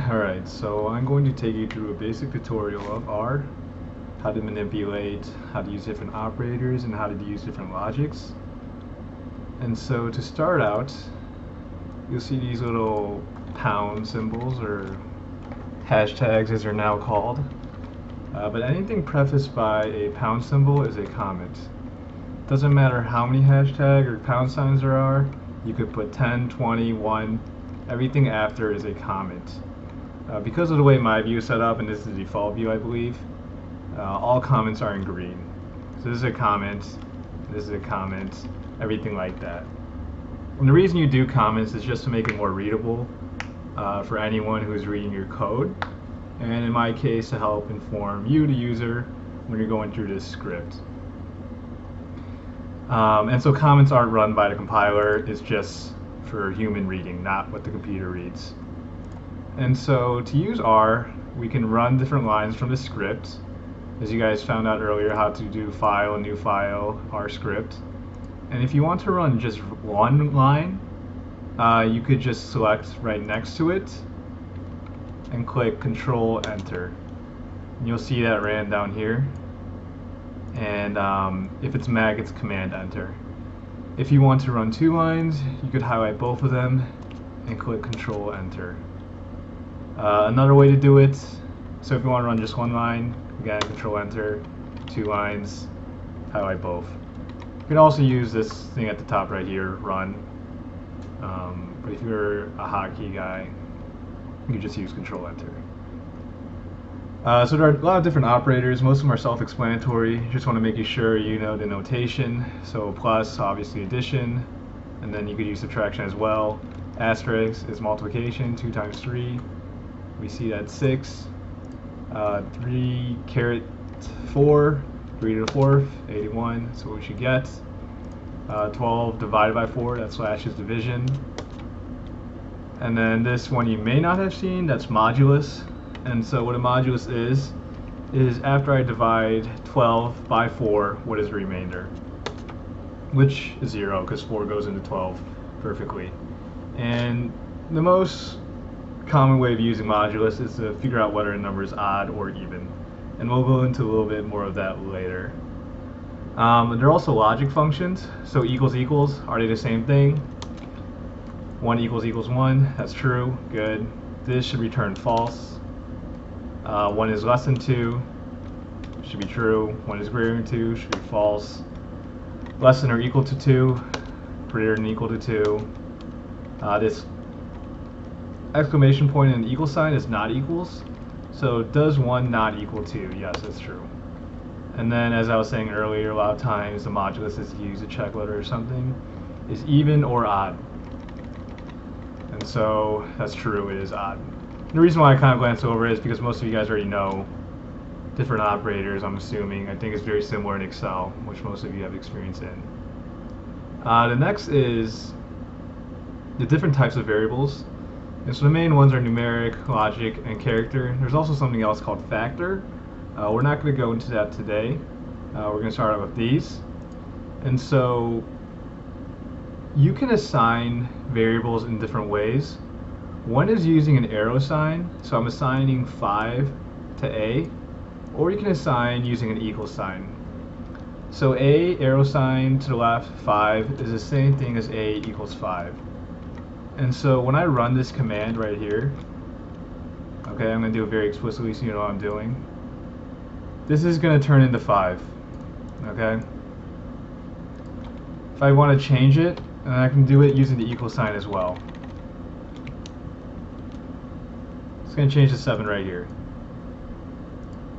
Alright, so I'm going to take you through a basic tutorial of R, how to manipulate, how to use different operators, and how to use different logics. And so to start out, you'll see these little pound symbols, or hashtags as they're now called. But anything prefaced by a pound symbol is a comment. Doesn't matter how many hashtag or pound signs there are, you could put 10, 20, 1, everything after is a comment. Because of the way my view is set up, and this is the default view I believe, all comments are in green. So this is a comment, this is a comment, everything like that. And the reason you do comments is just to make it more readable for anyone who is reading your code, and in my case to help inform you, the user, when you're going through this script. And so comments aren't run by the compiler, it's just for human reading, not what the computer reads. And so to use R, we can run different lines from the script. As you guys found out earlier how to do file, new file, R script. And if you want to run just one line, you could just select right next to it and click Control Enter. And you'll see that ran down here. And if it's Mac, it's Command Enter. If you want to run two lines, you could highlight both of them and click Control Enter. Another way to do it, so if you want to run just one line, again, Control Enter, two lines, highlight both. You can also use this thing at the top right here, Run. But if you're a hotkey guy, you can just use Control Enter. So there are a lot of different operators. Most of them are self-explanatory. You just want to make sure you know the notation. So plus, obviously addition, and then you could use subtraction as well. Asterisk is multiplication, 2 times 3. We see that 6. 3 caret 4, 3 to the 4th, 81. So what we should get. 12 divided by 4, that slash is division. And then this one you may not have seen, that's modulus. And so what a modulus is after I divide 12 by 4, what is the remainder? Which is 0, because 4 goes into 12 perfectly. And the most common way of using modulus is to figure out whether a number is odd or even. And we'll go into a little bit more of that later. There are also logic functions. So equals equals, are they the same thing? 1 equals 1, that's true, good. This should return false. 1 is less than 2, should be true. 1 is greater than 2, should be false. Less than or equal to 2, greater than or equal to 2. This exclamation point and an equal sign is not equals. So does 1 not equal 2? Yes, that's true. And then as I was saying earlier, a lot of times the modulus is used to check whether something is even or odd. And so that's true, it is odd. And the reason why I kind of glanced over it is because most of you guys already know different operators, I'm assuming. I think it's very similar in Excel, which most of you have experience in. The next is the different types of variables. And so the main ones are numeric, logic, and character. There's also something else called factor. We're not going to go into that today. We're going to start out with these. And so you can assign variables in different ways. One is using an arrow sign. So I'm assigning 5 to A. Or you can assign using an equal sign. So A, arrow sign to the left, 5, is the same thing as A equals 5. And so when I run this command right here, okay, I'm going to do it very explicitly so you know what I'm doing. This is going to turn into 5, okay? If I want to change it, and I can do it using the equal sign as well. It's going to change to 7 right here.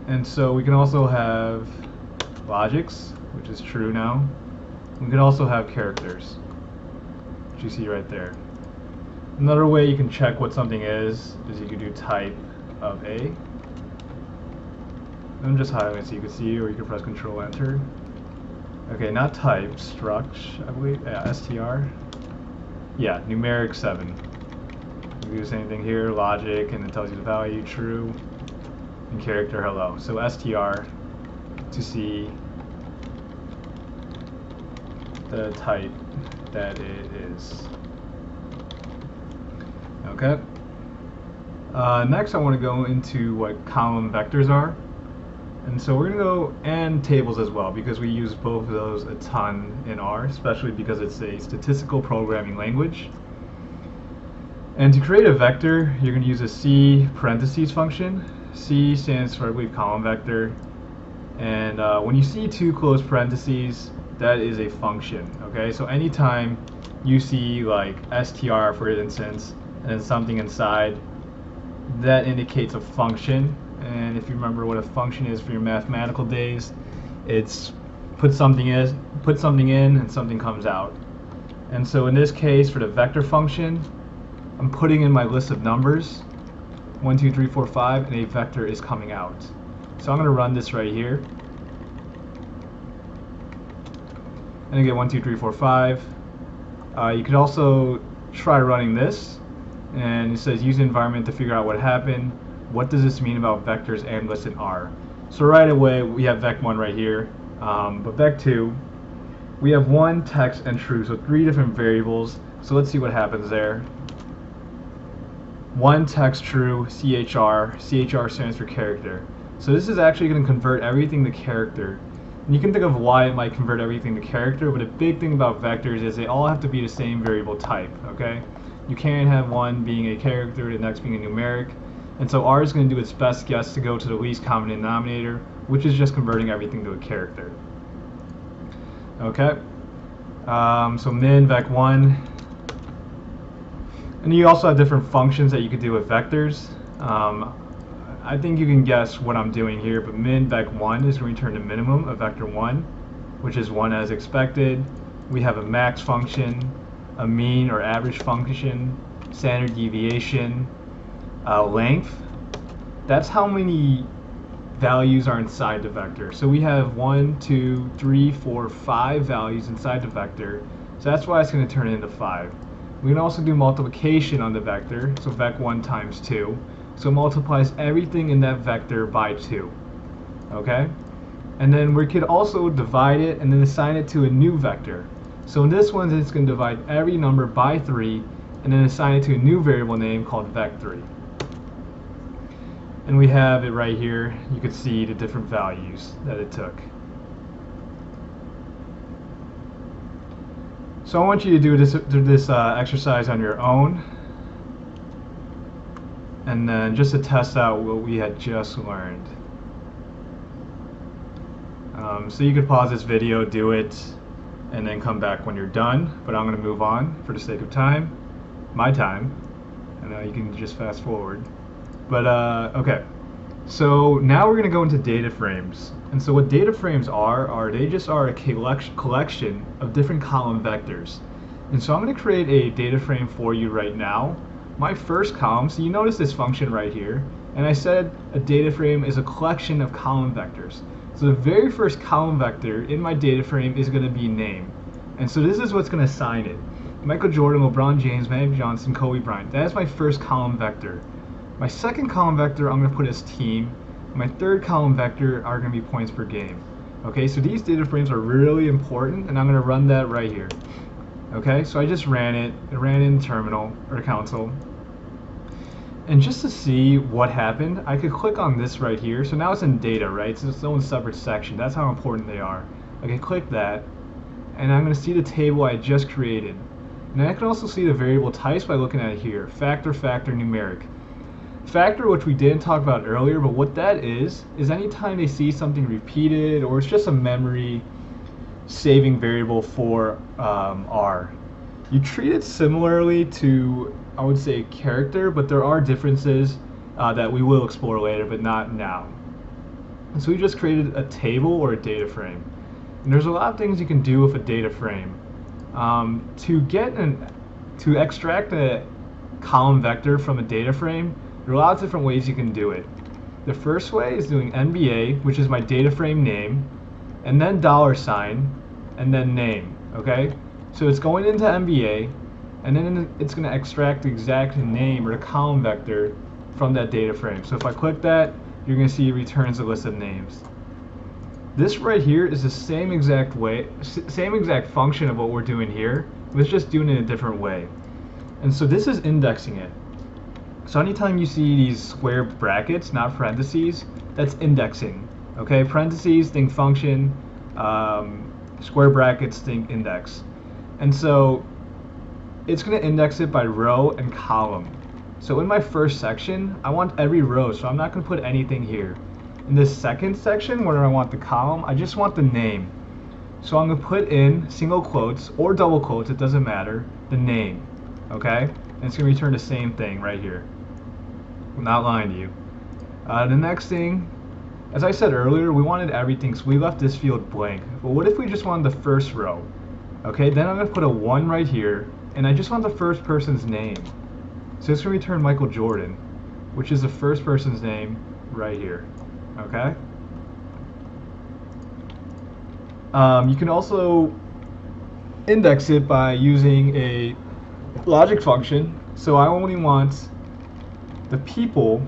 And so we can also have logics, which is true now. We can also have characters, which you see right there. Another way you can check what something is you can do type of A. I'm just highlighting so you can see, or you can press Control Enter. Okay, not type, struct, I believe, yeah, str. Yeah, numeric 7. You do the same thing here, logic, and it tells you the value, true, and character, hello. So str to see the type that it is. Okay. Next, I want to go into what column vectors are. And so we're going to go and tables as well, because we use both of those a ton in R, especially because it's a statistical programming language. And to create a vector, you're going to use a C parentheses function. C stands for, I believe, column vector. And when you see two closed parentheses, that is a function. Okay, so anytime you see like str, for instance, and then something inside, that indicates a function. And if you remember what a function is for your mathematical days, it's put something in and something comes out. And so in this case, for the vector function, I'm putting in my list of numbers, 1, 2, 3, 4, 5, and a vector is coming out. So I'm going to run this right here. And I get 1, 2, 3, 4, 5. You could also try running this, and it says use the environment to figure out what happened. What does this mean about vectors and lists in R? So right away we have vec1 right here, but vec2 we have 1, text, and true, so 3 different variables. So let's see what happens there. 1, text, true, CHR. CHR stands for character. So this is actually going to convert everything to character. And you can think of why it might convert everything to character, but a big thing about vectors is they all have to be the same variable type, okay? You can't have one being a character, the next being a numeric. And so R is going to do its best guess to go to the least common denominator, which is just converting everything to a character. Okay, so min vec1. And you also have different functions that you could do with vectors. I think you can guess what I'm doing here, but min vec1 is going to return the minimum of vector 1, which is 1 as expected. We have a max function, a mean or average function, standard deviation, length. That's how many values are inside the vector. So we have 1, 2, 3, 4, 5 values inside the vector. So that's why it's going to turn it into 5. We can also do multiplication on the vector, so vec1 times 2. So it multiplies everything in that vector by 2. Okay? And then we could also divide it and then assign it to a new vector. So in this one, it's going to divide every number by 3 and then assign it to a new variable name called vec3. And we have it right here. You could see the different values that it took. So I want you to do this exercise on your own, and then just to test out what we had just learned. So you could pause this video, do it, and then come back when you're done. But I'm going to move on for the sake of time, my time, and you can just fast forward. But okay, so now we're going to go into data frames. And so what data frames are they just are a collection of different column vectors. And so I'm going to create a data frame for you right now. My first column, so you notice this function right here, and I said a data frame is a collection of column vectors. So the very first column vector in my data frame is going to be name. And so this is what's going to assign it. Michael Jordan, LeBron James, Magic Johnson, Kobe Bryant. That is my first column vector. My second column vector I'm going to put as team. My third column vector are going to be points per game. Okay, so these data frames are really important, and I'm going to run that right here. Okay, so I just ran it. It ran in the terminal or console. And just to see what happened, I could click on this right here. So now it's in data, right? So it's its own separate section. That's how important they are. I can click that, and I'm going to see the table I just created. And I can also see the variable types by looking at it here. Factor, factor, numeric. Factor, which we didn't talk about earlier, but what that is anytime they see something repeated, or it's just a memory saving variable for R. You treat it similarly to, I would say, character, but there are differences that we will explore later, but not now. And so we just created a table or a data frame. And there's a lot of things you can do with a data frame. To extract a column vector from a data frame, there are lots of different ways you can do it. The first way is doing NBA, which is my data frame name, and then $, and then name, okay? So it's going into NBA, and then it's going to extract the exact name or the column vector from that data frame. So if I click that, you're going to see it returns a list of names. This right here is the same exact function of what we're doing here, but it's just doing it in a different way. And so this is indexing it. So anytime you see these square brackets, not parentheses, that's indexing. Okay, parentheses, think function, square brackets, think index. And so it's going to index it by row and column. So in my first section, I want every row, so I'm not going to put anything here. In this second section, where I want the column, I just want the name. So I'm going to put in single quotes or double quotes, it doesn't matter, the name. Okay? And it's going to return the same thing right here. I'm not lying to you. The next thing, as I said earlier, we wanted everything, so we left this field blank. But what if we just wanted the first row? Okay, then I'm going to put a 1 right here, and I just want the first person's name. So it's going to return Michael Jordan, which is the first person's name right here. Okay? You can also index it by using a logic function. So I only want the people,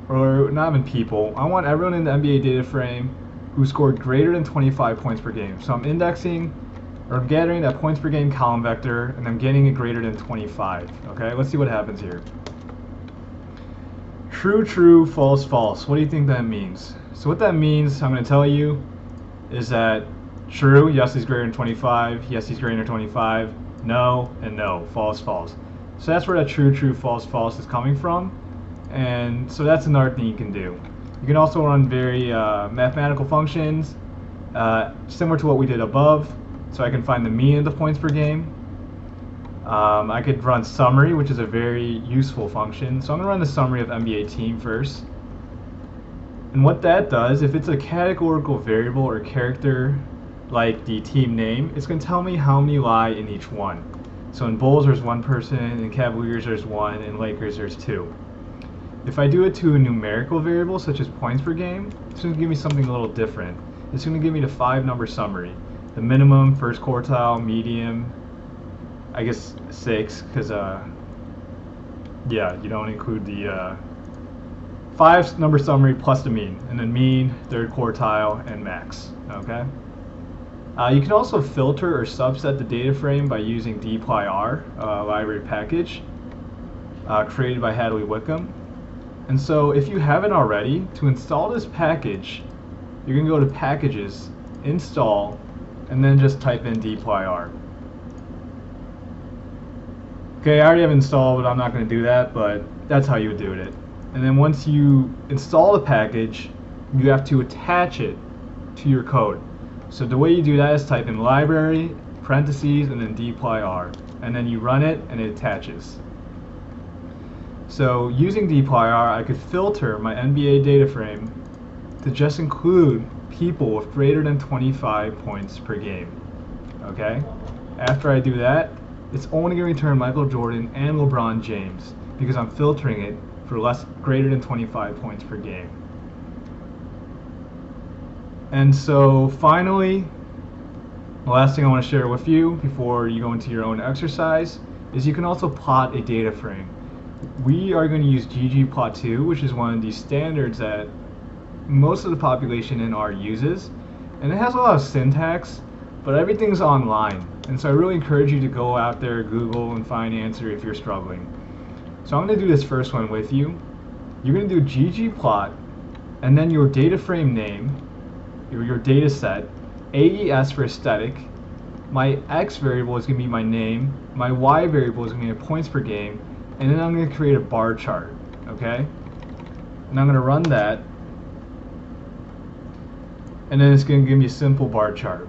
or not even people, I want everyone in the NBA data frame who scored greater than 25 points per game. So I'm indexing, or I'm gathering that points per game column vector, and I'm getting it greater than 25. Okay, let's see what happens here. True, true, false, false. What do you think that means? So what that means, I'm going to tell you, is that true, yes, he's greater than 25. Yes, he's greater than 25. No, and no. False, false. So that's where that true, true, false, false is coming from. And so that's another thing you can do. You can also run very mathematical functions, similar to what we did above. So I can find the mean of the points per game. I could run summary, which is a very useful function. So I'm going to run the summary of NBA team first. And what that does, if it's a categorical variable or character like the team name, it's going to tell me how many lie in each one. So in Bulls there's 1 person, in Cavaliers there's 1, and Lakers there's 2. If I do it to a numerical variable such as points per game, it's going to give me something a little different. It's going to give me the 5-number summary. The minimum, first quartile, medium, I guess 6, because yeah, you don't include the 5-number summary plus the mean, and then mean, third quartile, and max. Okay. You can also filter or subset the data frame by using dplyr, library package created by Hadley Wickham. And so if you haven't already, to install this package, you're going to go to Packages, Install, and then just type in dplyr. Okay, I already have installed, but I'm not going to do that, but that's how you would do it. And then once you install the package, you have to attach it to your code. So the way you do that is type in library, parentheses, and then dplyr. And then you run it, and it attaches. So using dplyr, I could filter my NBA data frame to just include people with greater than 25 points per game. Okay? After I do that, it's only going to return Michael Jordan and LeBron James because I'm filtering it for greater than 25 points per game. And so finally, the last thing I want to share with you before you go into your own exercise is you can also plot a data frame. We are going to use ggplot2, which is one of these standards that most of the population in R uses, and it has a lot of syntax, but everything's online, and so I really encourage you to go out there, Google, and find an answer if you're struggling. So I'm going to do this first one with you. You're going to do ggplot, and then your data frame name, your data set, AES for aesthetic. My X variable is going to be my name, my Y variable is going to be points per game, and then I'm going to create a bar chart, okay? And I'm going to run that, and then it's going to give me a simple bar chart.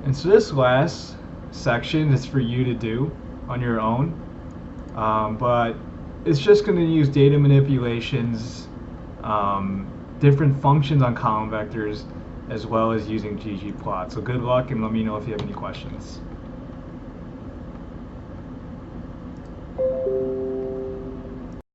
And so this last section is for you to do on your own, but it's just going to use data manipulations, different functions on column vectors, as well as using ggplot. So good luck, and let me know if you have any questions.